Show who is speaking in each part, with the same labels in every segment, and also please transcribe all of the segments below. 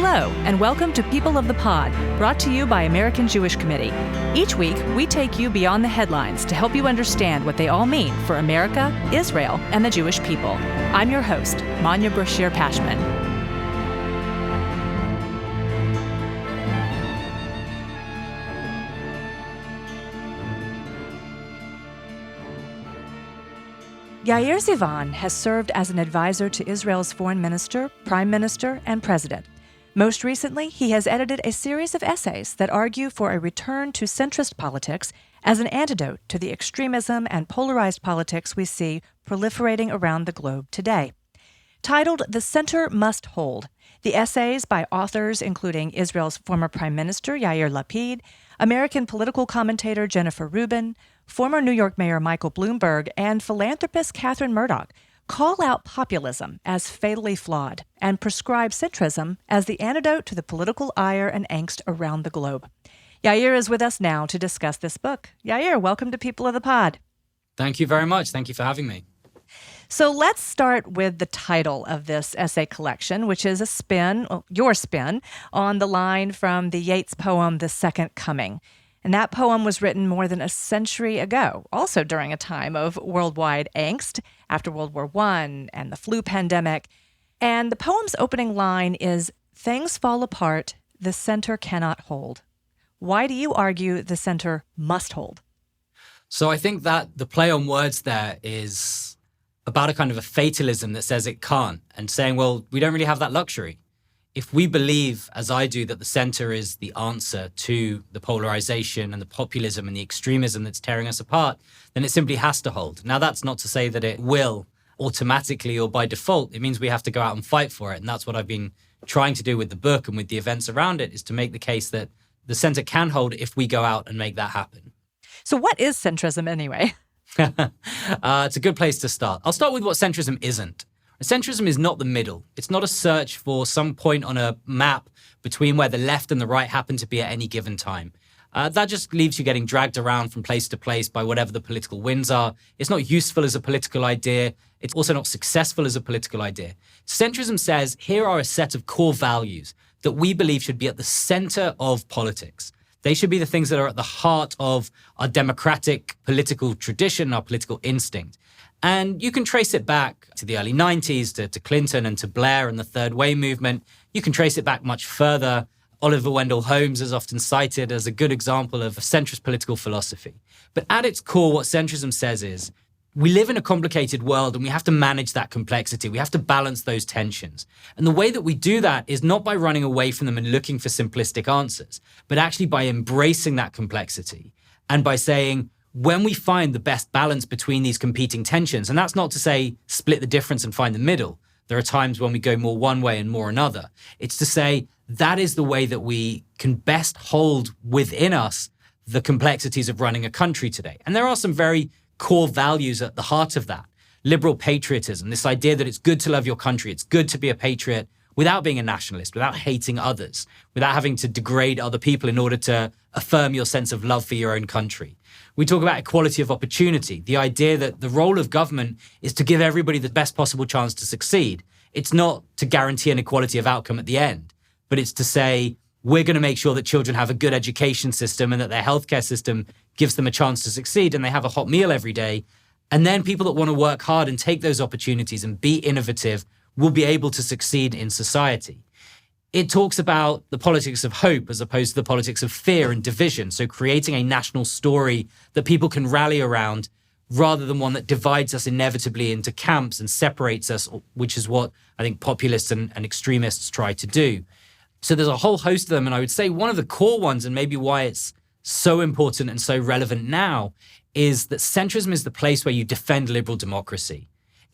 Speaker 1: Hello, and welcome to People of the Pod, brought to you by American Jewish Committee. Each week, we take you beyond the headlines to help you understand what they all mean for America, Israel, and the Jewish people. I'm your host, Manya Brashear-Pashman. Yair Zivan has served as an advisor to Israel's foreign minister, prime minister, and president. Most recently, he has edited a series of essays that argue for a return to centrist politics as an antidote to the extremism and polarized politics we see proliferating around the globe today. Titled The Center Must Hold, the essays by authors including Israel's former Prime Minister Yair Lapid, American political commentator Jennifer Rubin, former New York Mayor Michael Bloomberg, and philanthropist Catherine Murdoch call out populism as fatally flawed and prescribe centrism as the antidote to the political ire and angst around the globe. Yair is with us now to discuss this book. Yair, welcome to People of the Pod.
Speaker 2: Thank you very much. Thank you for having me.
Speaker 1: So let's start with the title of this essay collection, which is a spin, your spin, on the line from the Yeats poem, The Second Coming. And that poem was written more than a century ago, also during a time of worldwide angst after World War I and the flu pandemic. And the poem's opening line is, "Things fall apart, the center cannot hold." Why do you argue the center must hold?
Speaker 2: So I think that the play on words there is about a kind of a fatalism that says it can't, and saying, well, we don't really have that luxury. If we believe, as I do, that the center is the answer to the polarization and the populism and the extremism that's tearing us apart, then it simply has to hold. Now, that's not to say that it will automatically or by default. It means we have to go out and fight for it. And that's what I've been trying to do with the book and with the events around it, is to make the case that the center can hold if we go out and make that happen.
Speaker 1: So what is centrism anyway?
Speaker 2: It's a good place to start. I'll start with what centrism isn't. Centrism is not the middle. It's not a search for some point on a map between where the left and the right happen to be at any given time. That just leaves you getting dragged around from place to place by whatever the political winds are. It's not useful as a political idea. It's also not successful as a political idea. Centrism says, here are a set of core values that we believe should be at the center of politics. They should be the things that are at the heart of our democratic political tradition, our political instinct. And you can trace it back to the early 90s, to Clinton and to Blair and the Third Way movement. You can trace it back much further. Oliver Wendell Holmes is often cited as a good example of a centrist political philosophy. But at its core, what centrism says is, we live in a complicated world and we have to manage that complexity. We have to balance those tensions. And the way that we do that is not by running away from them and looking for simplistic answers, but actually by embracing that complexity and by saying, when we find the best balance between these competing tensions, and that's not to say split the difference and find the middle. There are times when we go more one way and more another. It's to say that is the way that we can best hold within us the complexities of running a country today. And there are some very core values at the heart of that. Liberal patriotism, this idea that it's good to love your country, it's good to be a patriot without being a nationalist, without hating others, without having to degrade other people in order to affirm your sense of love for your own country. We talk about equality of opportunity, the idea that the role of government is to give everybody the best possible chance to succeed. It's not to guarantee an equality of outcome at the end, but it's to say, we're going to make sure that children have a good education system and that their healthcare system gives them a chance to succeed and they have a hot meal every day. And then people that want to work hard and take those opportunities and be innovative will be able to succeed in society. It talks about the politics of hope as opposed to the politics of fear and division. So creating a national story that people can rally around rather than one that divides us inevitably into camps and separates us, which is what I think populists and extremists try to do. So there's a whole host of them. And I would say one of the core ones, and maybe why it's so important and so relevant now, is that centrism is the place where you defend liberal democracy.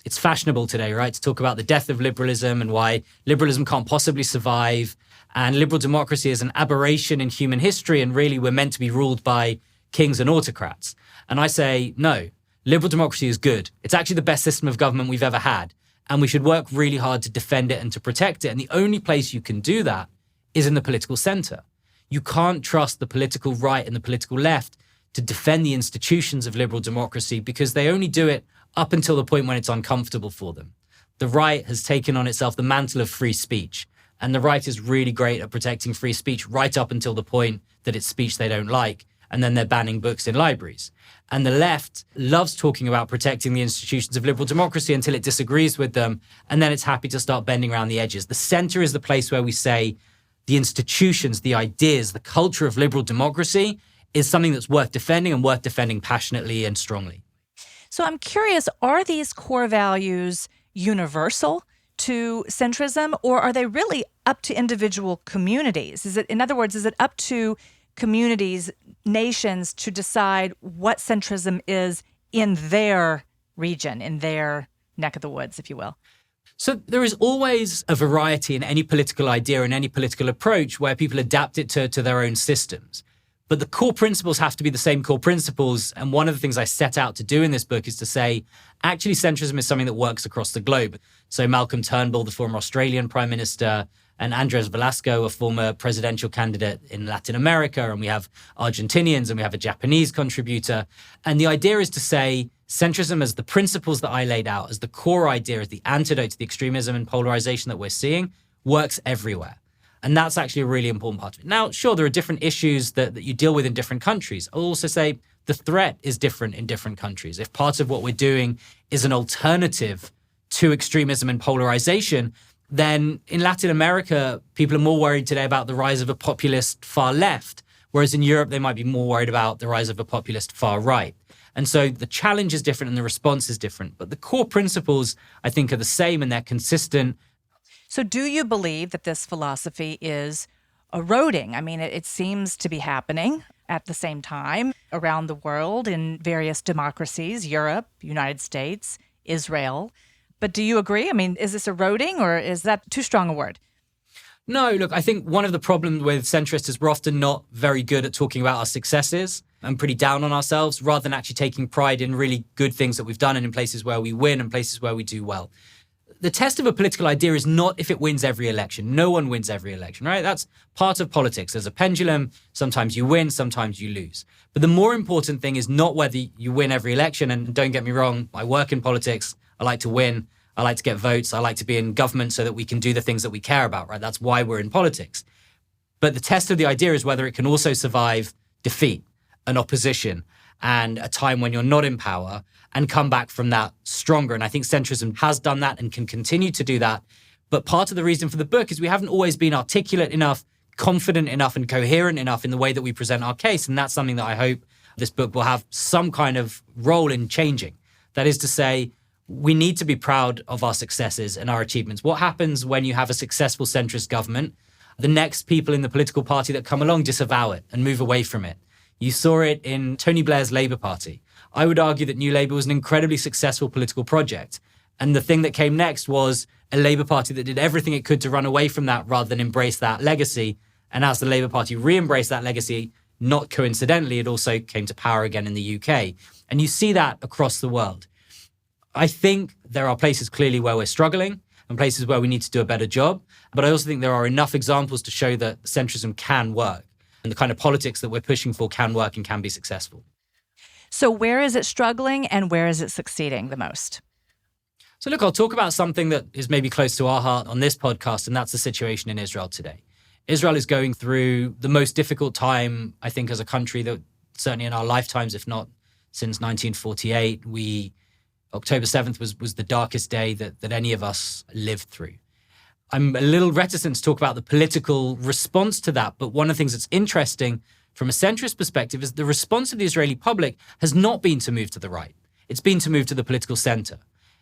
Speaker 2: It's fashionable today, right, to talk about the death of liberalism and why liberalism can't possibly survive. And liberal democracy is an aberration in human history. And really, we're meant to be ruled by kings and autocrats. And I say, no, liberal democracy is good. It's actually the best system of government we've ever had. And we should work really hard to defend it and to protect it. And the only place you can do that is in the political center. You can't trust the political right and the political left to defend the institutions of liberal democracy because they only do it up until the point when it's uncomfortable for them. The right has taken on itself the mantle of free speech. And the right is really great at protecting free speech right up until the point that it's speech they don't like. And then they're banning books in libraries. And the left loves talking about protecting the institutions of liberal democracy until it disagrees with them. And then it's happy to start bending around the edges. The center is the place where we say the institutions, the ideas, the culture of liberal democracy is something that's worth defending and worth defending passionately and strongly.
Speaker 1: So I'm curious, are these core values universal to centrism, or are they really up to individual communities? In other words, is it up to communities, nations to decide what centrism is in their region, in their neck of the woods, if you will?
Speaker 2: So there is always a variety in any political idea and any political approach where people adapt it to their own systems. But the core principles have to be the same core principles. And one of the things I set out to do in this book is to say, actually, centrism is something that works across the globe. So Malcolm Turnbull, the former Australian Prime Minister, and Andres Velasco, a former presidential candidate in Latin America, and we have Argentinians and we have a Japanese contributor. And the idea is to say centrism as the principles that I laid out, as the core idea, as the antidote to the extremism and polarization that we're seeing, works everywhere. And that's actually a really important part of it. Now, sure, there are different issues that you deal with in different countries. I'll also say the threat is different in different countries. If part of what we're doing is an alternative to extremism and polarization, then in Latin America, people are more worried today about the rise of a populist far left, whereas in Europe, they might be more worried about the rise of a populist far right. And so the challenge is different and the response is different. But the core principles, I think, are the same and they're consistent.
Speaker 1: So do you believe that this philosophy is eroding? I mean, it seems to be happening at the same time around the world in various democracies, Europe, United States, Israel. But do you agree? I mean, is this eroding or is that too strong a word?
Speaker 2: No, look, I think one of the problems with centrists is we're often not very good at talking about our successes and pretty down on ourselves rather than actually taking pride in really good things that we've done and in places where we win and places where we do well. The test of a political idea is not if it wins every election. No one wins every election, right? That's part of politics. There's a pendulum. Sometimes you win, sometimes you lose. But the more important thing is not whether you win every election. And don't get me wrong, I work in politics. I like to win. I like to get votes. I like to be in government so that we can do the things that we care about, right? That's why we're in politics. But the test of the idea is whether it can also survive defeat, an opposition, and a time when you're not in power and come back from that stronger. And I think centrism has done that and can continue to do that. But part of the reason for the book is we haven't always been articulate enough, confident enough, and coherent enough in the way that we present our case. And that's something that I hope this book will have some kind of role in changing. That is to say, we need to be proud of our successes and our achievements. What happens when you have a successful centrist government? The next people in the political party that come along disavow it and move away from it. You saw it in Tony Blair's Labour Party. I would argue that New Labour was an incredibly successful political project. And the thing that came next was a Labour Party that did everything it could to run away from that rather than embrace that legacy. And as the Labour Party re-embraced that legacy, not coincidentally, it also came to power again in the UK. And you see that across the world. I think there are places clearly where we're struggling and places where we need to do a better job. But I also think there are enough examples to show that centrism can work and the kind of politics that we're pushing for can work and can be successful.
Speaker 1: So where is it struggling and where is it succeeding the most?
Speaker 2: So look, I'll talk about something that is maybe close to our heart on this podcast, and that's the situation in Israel today. Israel is going through the most difficult time, I think, as a country that certainly in our lifetimes, if not since 1948, October 7th was the darkest day that any of us lived through. I'm a little reticent to talk about the political response to that, but one of the things that's interesting from a centrist perspective is the response of the Israeli public has not been to move to the right. It's been to move to the political center.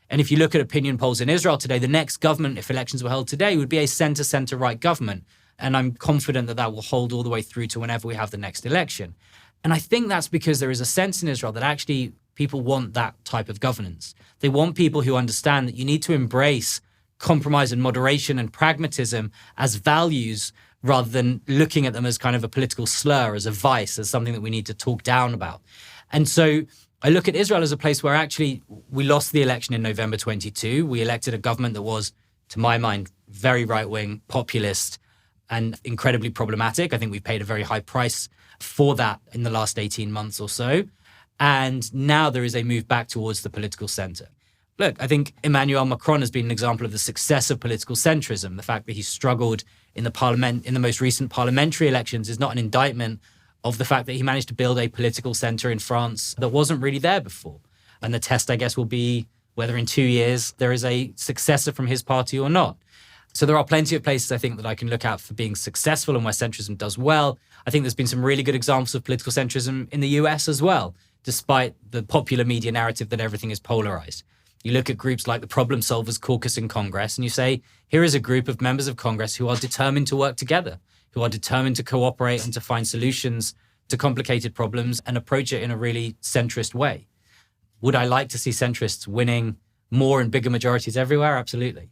Speaker 2: And if you look at opinion polls in Israel today, the next government, if elections were held today, would be a center-right government. And I'm confident that that will hold all the way through to whenever we have the next election. And I think that's because there is a sense in Israel that actually people want that type of governance. They want people who understand that you need to embrace compromise and moderation and pragmatism as values rather than looking at them as kind of a political slur, as a vice, as something that we need to talk down about. And so I look at Israel as a place where actually we lost the election in November 22. We elected a government that was, to my mind, very right-wing, populist, and incredibly problematic. I think we've paid a very high price for that in the last 18 months or so. And now there is a move back towards the political center. look, I think Emmanuel Macron has been an example of the success of political centrism. The fact that he struggled in the parliament, in the most recent parliamentary elections, is not an indictment of the fact that he managed to build a political centre in France that wasn't really there before. And the test, I guess, will be whether in 2 years there is a successor from his party or not. So there are plenty of places, I think, that I can look at for being successful and where centrism does well. I think there's been some really good examples of political centrism in the US as well, despite the popular media narrative that everything is polarized. You look at groups like the Problem Solvers Caucus in Congress and you say, here is a group of members of Congress who are determined to work together, who are determined to cooperate and to find solutions to complicated problems and approach it in a really centrist way. Would I like to see centrists winning more and bigger majorities everywhere? Absolutely.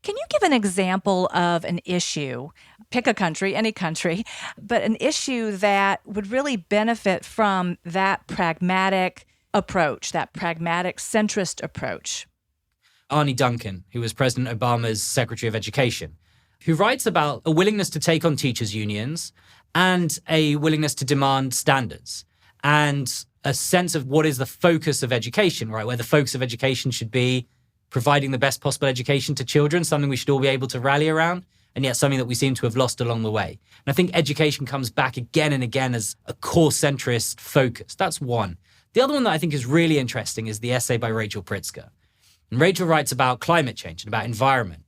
Speaker 1: Can you give an example of an issue, pick a country, any country, but an issue that would really benefit from that pragmatic approach, that pragmatic centrist approach?
Speaker 2: Arne Duncan, who was President Obama's Secretary of Education, who writes about a willingness to take on teachers' unions and a willingness to demand standards and a sense of what is the focus of education, right? Where the focus of education should be providing the best possible education to children, something we should all be able to rally around, and yet something that we seem to have lost along the way. And I think education comes back again and again as a core centrist focus. That's one. The other one that I think is really interesting is the essay by Rachel Pritzker. And Rachel writes about climate change and about environment.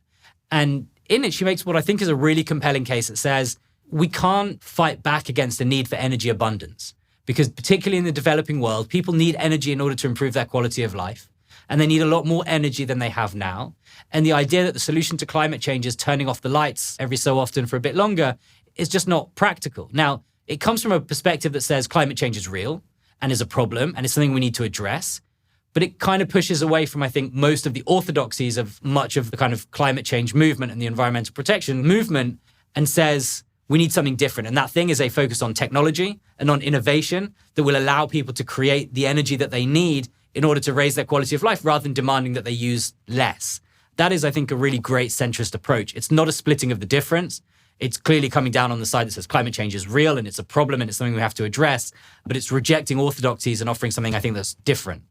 Speaker 2: And in it, she makes what I think is a really compelling case that says we can't fight back against the need for energy abundance, because particularly in the developing world, people need energy in order to improve their quality of life. And they need a lot more energy than they have now. And the idea that the solution to climate change is turning off the lights every so often for a bit longer is just not practical. Now, it comes from a perspective that says climate change is real and is a problem and it's something we need to address. But it kind of pushes away from, I think, most of the orthodoxies of much of the kind of climate change movement and the environmental protection movement and says we need something different. And that thing is a focus on technology and on innovation that will allow people to create the energy that they need in order to raise their quality of life rather than demanding that they use less. That is, I think, a really great centrist approach. It's not a splitting of the difference. It's clearly coming down on the side that says climate change is real and it's a problem and it's something we have to address, but it's rejecting orthodoxies and offering something I think that's different.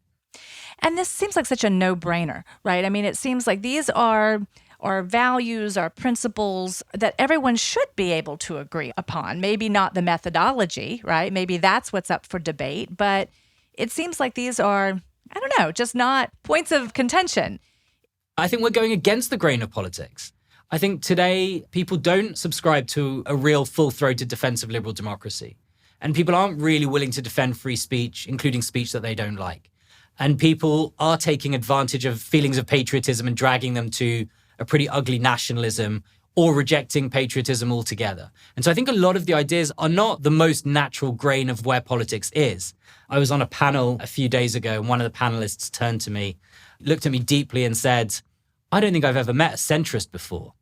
Speaker 1: And this seems like such a no-brainer, right? I mean, it seems like these are values, are principles that everyone should be able to agree upon. Maybe not the methodology, right? Maybe that's what's up for debate, but it seems like these are, I don't know, just not points of contention.
Speaker 2: I think we're going against the grain of politics. I think today people don't subscribe to a real full-throated defense of liberal democracy. And people aren't really willing to defend free speech, including speech that they don't like. And people are taking advantage of feelings of patriotism and dragging them to a pretty ugly nationalism or rejecting patriotism altogether. And so I think a lot of the ideas are not the most natural grain of where politics is. I was on a panel a few days ago and one of the panelists turned to me, looked at me deeply and said, I don't think I've ever met a centrist before.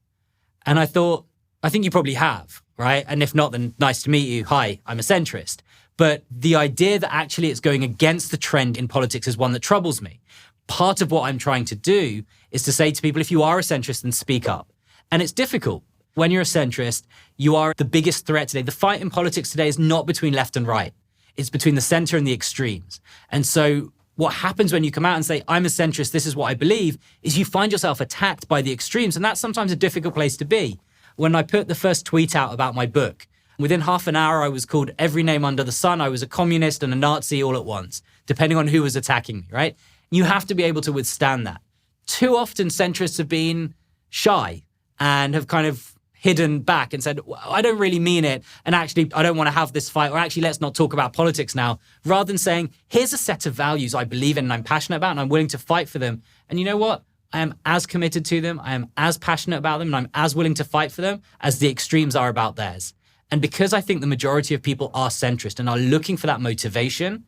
Speaker 2: And I thought, I think you probably have, right? And if not, then nice to meet you. Hi, I'm a centrist. But the idea that actually it's going against the trend in politics is one that troubles me. Part of what I'm trying to do is to say to people, if you are a centrist, then speak up. And it's difficult. When you're a centrist, you are the biggest threat today. The fight in politics today is not between left and right. It's between the center and the extremes. And so what happens when you come out and say, I'm a centrist, this is what I believe, is you find yourself attacked by the extremes. And that's sometimes a difficult place to be. When I put the first tweet out about my book, within half an hour, I was called every name under the sun. I was a communist and a Nazi all at once, depending on who was attacking me, right? You have to be able to withstand that. Too often, centrists have been shy and have kind of hidden back and said, well, I don't really mean it. And actually, I don't want to have this fight. Or actually, let's not talk about politics now. Rather than saying, here's a set of values I believe in and I'm passionate about and I'm willing to fight for them. And you know what? I am as committed to them. I am as passionate about them and I'm as willing to fight for them as the extremes are about theirs. And because I think the majority of people are centrist and are looking for that motivation,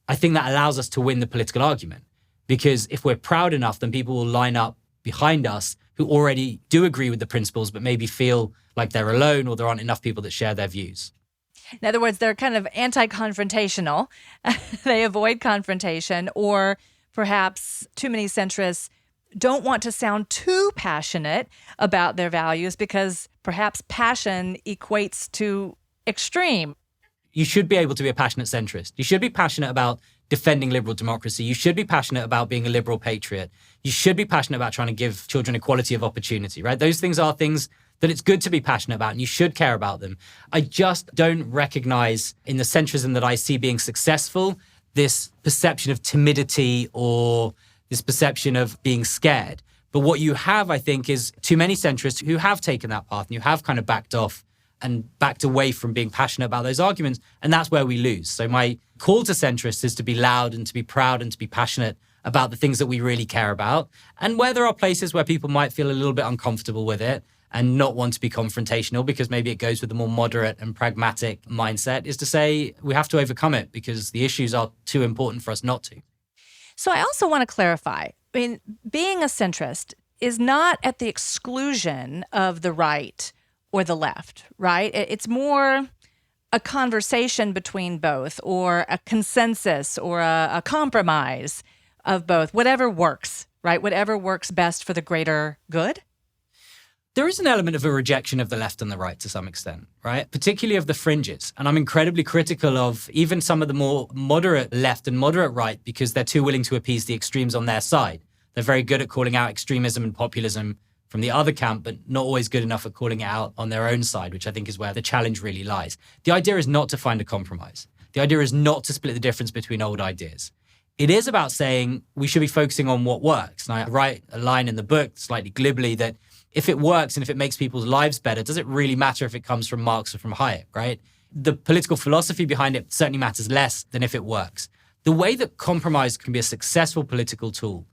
Speaker 2: I think that allows us to win the political argument. Because if we're proud enough, then people will line up behind us who already do agree with the principles, but maybe feel like they're alone or there aren't enough people that share their views.
Speaker 1: In other words, they're kind of anti-confrontational. They avoid confrontation, or perhaps too many centrists don't want to sound too passionate about their values because perhaps passion equates to extreme.
Speaker 2: You should be able to be a passionate centrist. You should be passionate about defending liberal democracy. You should be passionate about being a liberal patriot. You should be passionate about trying to give children equality of opportunity, right? Those things are things that it's good to be passionate about and you should care about them. I just don't recognize in the centrism that I see being successful this perception of timidity or this perception of being scared. But what you have, I think, is too many centrists who have taken that path and you have kind of backed off and backed away from being passionate about those arguments. And that's where we lose. So my call to centrists is to be loud and to be proud and to be passionate about the things that we really care about. And where there are places where people might feel a little bit uncomfortable with it and not want to be confrontational because maybe it goes with a more moderate and pragmatic mindset, is to say we have to overcome it because the issues are too important for us not to.
Speaker 1: So I also want to clarify, I mean, being a centrist is not at the exclusion of the right or the left, right? It's more a conversation between both or a consensus or a compromise of both, whatever works, right? Whatever works best for the greater good.
Speaker 2: There is an element of a rejection of the left and the right to some extent, right? Particularly of the fringes. And I'm incredibly critical of even some of the more moderate left and moderate right because they're too willing to appease the extremes on their side. They're very good at calling out extremism and populism from the other camp, but not always good enough at calling it out on their own side, which I think is where the challenge really lies. The idea is not to find a compromise. The idea is not to split the difference between old ideas. It is about saying we should be focusing on what works. And I write a line in the book, slightly glibly, that if it works and if it makes people's lives better, does it really matter if it comes from Marx or from Hayek, right? The political philosophy behind it certainly matters less than if it works. The way that compromise can be a successful political tool,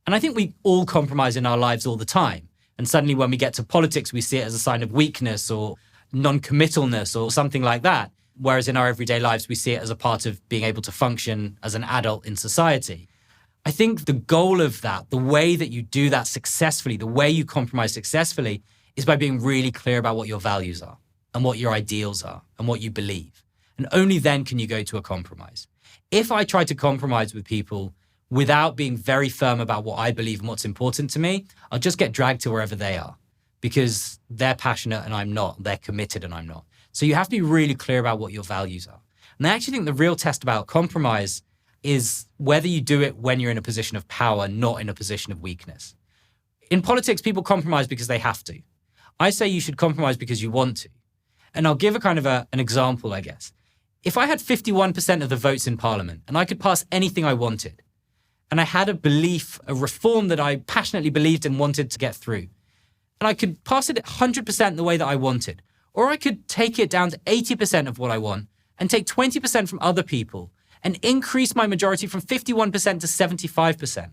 Speaker 2: and I think we all compromise in our lives all the time. And suddenly when we get to politics, we see it as a sign of weakness or non-committalness or something like that. Whereas in our everyday lives, we see it as a part of being able to function as an adult in society. I think the goal of that, the way that you do that successfully, the way you compromise successfully is by being really clear about what your values are and what your ideals are and what you believe. And only then can you go to a compromise. If I try to compromise with people without being very firm about what I believe and what's important to me, I'll just get dragged to wherever they are because they're passionate and I'm not, they're committed and I'm not. So you have to be really clear about what your values are. And I actually think the real test about compromise is whether you do it when you're in a position of power, not in a position of weakness. In politics, people compromise because they have to. I say you should compromise because you want to. And I'll give a kind of an example, I guess. If I had 51% of the votes in Parliament and I could pass anything I wanted, and I had a belief, a reform that I passionately believed and wanted to get through, and I could pass it 100% the way that I wanted, or I could take it down to 80% of what I want and take 20% from other people and increase my majority from 51% to 75%.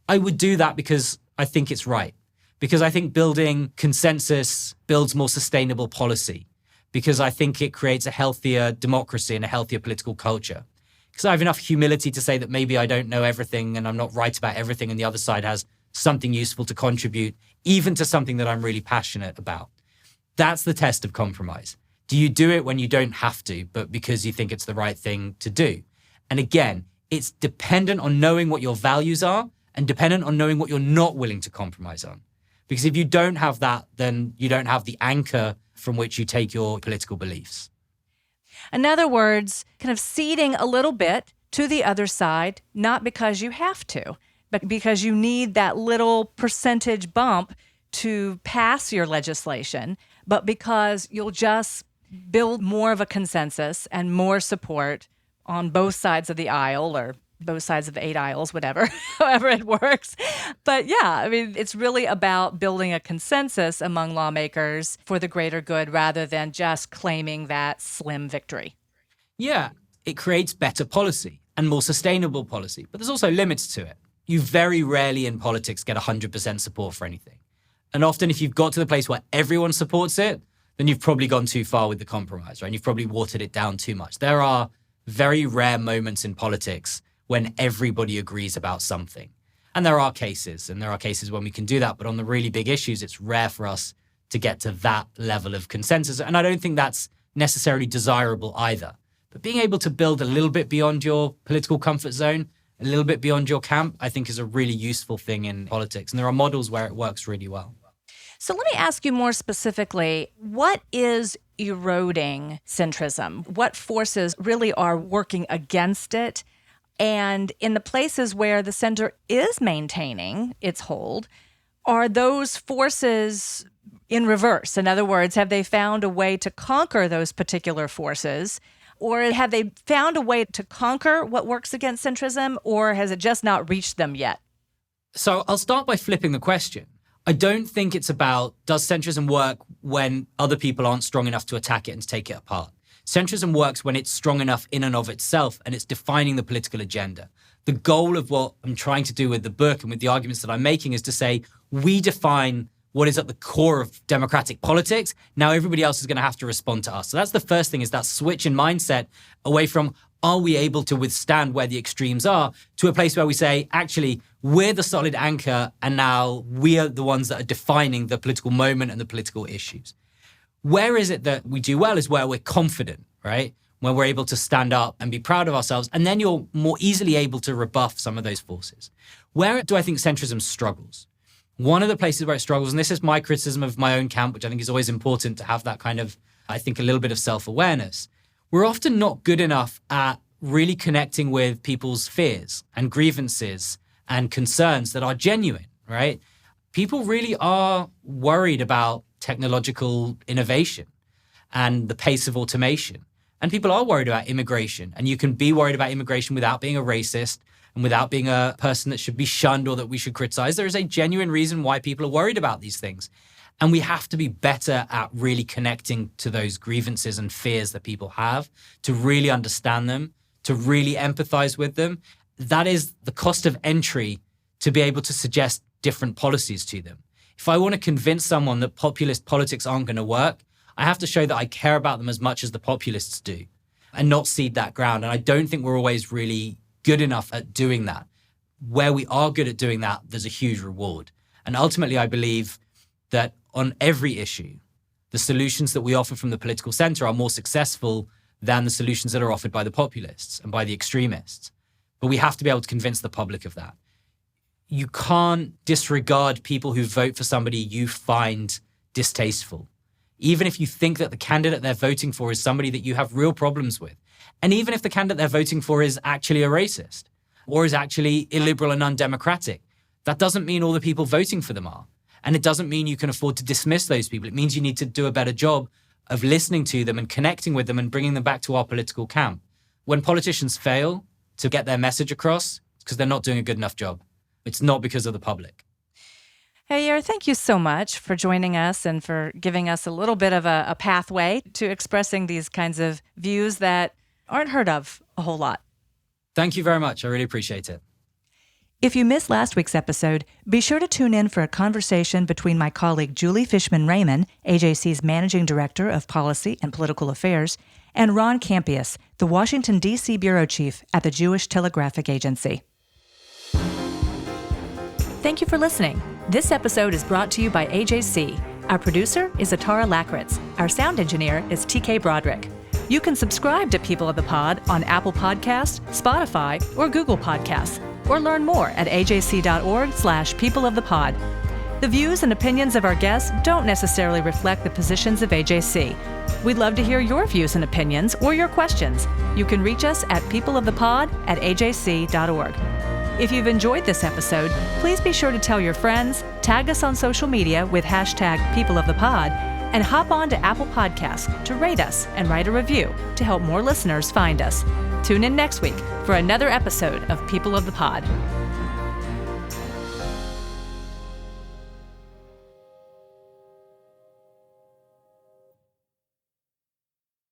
Speaker 2: I would do that because I think it's right. Because I think building consensus builds more sustainable policy. Because I think it creates a healthier democracy and a healthier political culture. Because I have enough humility to say that maybe I don't know everything and I'm not right about everything and the other side has something useful to contribute, even to something that I'm really passionate about. That's the test of compromise. Do you do it when you don't have to, but because you think it's the right thing to do? And again, it's dependent on knowing what your values are and dependent on knowing what you're not willing to compromise on. Because if you don't have that, then you don't have the anchor from which you take your political beliefs.
Speaker 1: In other words, kind of ceding a little bit to the other side, not because you have to, but because you need that little percentage bump to pass your legislation, but because you'll just build more of a consensus and more support on both sides of the aisle or both sides of 8 aisles, whatever, however it works. But yeah, I mean, it's really about building a consensus among lawmakers for the greater good rather than just claiming that slim victory.
Speaker 2: Yeah, it creates better policy and more sustainable policy, but there's also limits to it. You very rarely in politics get 100% support for anything. And often if you've got to the place where everyone supports it, then you've probably gone too far with the compromise, right? And you've probably watered it down too much. There are very rare moments in politics when everybody agrees about something. And there are cases when we can do that. But on the really big issues, it's rare for us to get to that level of consensus. And I don't think that's necessarily desirable either. But being able to build a little bit beyond your political comfort zone, a little bit beyond your camp, I think is a really useful thing in politics. And there are models where it works really well.
Speaker 1: So let me ask you more specifically, what is eroding centrism? What forces really are working against it? And in the places where the center is maintaining its hold, are those forces in reverse? In other words, have they found a way to conquer those particular forces? Or have they found a way to conquer what works against centrism? Or has it just not reached them yet?
Speaker 2: So I'll start by flipping the question. I don't think it's about, does centrism work when other people aren't strong enough to attack it and to take it apart? Centrism works when it's strong enough in and of itself and it's defining the political agenda. The goal of what I'm trying to do with the book and with the arguments that I'm making is to say, we define what is at the core of democratic politics. Now everybody else is going to have to respond to us. So that's the first thing, is that switch in mindset away from, are we able to withstand where the extremes are, to a place where we say, actually, we're the solid anchor and now we are the ones that are defining the political moment and the political issues. Where is it that we do well is where we're confident, right? Where we're able to stand up and be proud of ourselves. And then you're more easily able to rebuff some of those forces. Where do I think centrism struggles? One of the places where it struggles, and this is my criticism of my own camp, which I think is always important to have that kind of, I think, a little bit of self-awareness. We're often not good enough at really connecting with people's fears and grievances and concerns that are genuine, right? People really are worried about technological innovation and the pace of automation. And people are worried about immigration. And you can be worried about immigration without being a racist and without being a person that should be shunned or that we should criticize. There is a genuine reason why people are worried about these things. And we have to be better at really connecting to those grievances and fears that people have, to really understand them, to really empathize with them. That is the cost of entry to be able to suggest different policies to them. If I want to convince someone that populist politics aren't going to work, I have to show that I care about them as much as the populists do and not cede that ground. And I don't think we're always really good enough at doing that. Where we are good at doing that, there's a huge reward. And ultimately, I believe that on every issue, the solutions that we offer from the political center are more successful than the solutions that are offered by the populists and by the extremists. But we have to be able to convince the public of that. You can't disregard people who vote for somebody you find distasteful, even if you think that the candidate they're voting for is somebody that you have real problems with. And even if the candidate they're voting for is actually a racist or is actually illiberal and undemocratic, that doesn't mean all the people voting for them are. And it doesn't mean you can afford to dismiss those people. It means you need to do a better job of listening to them and connecting with them and bringing them back to our political camp. When politicians fail to get their message across, it's because they're not doing a good enough job. It's not because of the public.
Speaker 1: Hey, Yair, thank you so much for joining us and for giving us a little bit of a pathway to expressing these kinds of views that aren't heard of a whole lot.
Speaker 2: Thank you very much. I really appreciate it.
Speaker 1: If you missed last week's episode, be sure to tune in for a conversation between my colleague Julie Fishman-Raymond, AJC's Managing Director of Policy and Political Affairs, and Ron Campius, the Washington, D.C. Bureau Chief at the Jewish Telegraphic Agency. Thank you for listening. This episode is brought to you by AJC. Our producer is Atara Lakritz. Our sound engineer is TK Broderick. You can subscribe to People of the Pod on Apple Podcasts, Spotify, or Google Podcasts, or learn more at ajc.org/peopleofthepod. The views and opinions of our guests don't necessarily reflect the positions of AJC. We'd love to hear your views and opinions or your questions. You can reach us at peopleofthepod@ajc.org. If you've enjoyed this episode, please be sure to tell your friends, tag us on social media with #PeopleOfThePod, and hop on to Apple Podcasts to rate us and write a review to help more listeners find us. Tune in next week for another episode of People of the Pod.